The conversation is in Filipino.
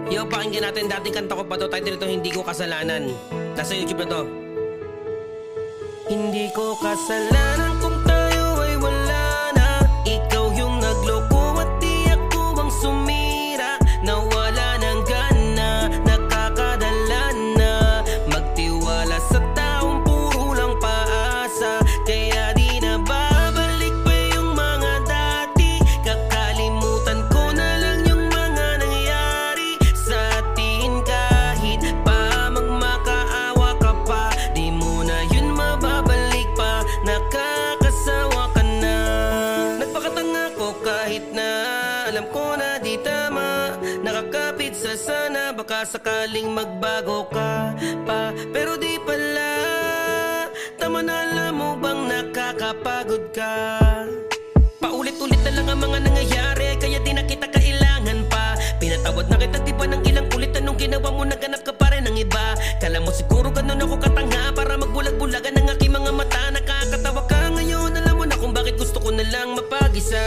Yo, pakinggan natin dating kanta ko pa to. Title nito, Hindi Ko Kasalanan. Nasa YouTube na to. Hindi ko kasalanan kung tayo ay wala na. Ikaw yung nagloko at di ako ang sumira. Nawala ng gana, nakakadala na. Magtiwala sa taong puro lang paasa. Kaya di na babalik pa yung mga dati. Kakalimutan ko na lang yung mga nangyari sa atin. Kahit pa magmakaawa ka pa, di mo na yun mababalik pa. Nakakasawa ka na. Nagpakatanga ko kahit na alam ko na di tama. Nakakapit sa sana, baka sakaling magbago ka pa. Pero di pala. Tama na, alam mo bang nakakapagod ka? Paulit-ulit na lang ang mga nangyayari, kaya di na kita kailangan pa. Pinatawad na kita di ba ng ilang ulit. Anong ginawa mo, naganap ka pa rin ng iba. Kala mo siguro ganun ako katanga para magbulag-bulagan ng aking mga mata. Nakakatawa ka ngayon, alam mo na kung bakit gusto ko na lang mapag-isa.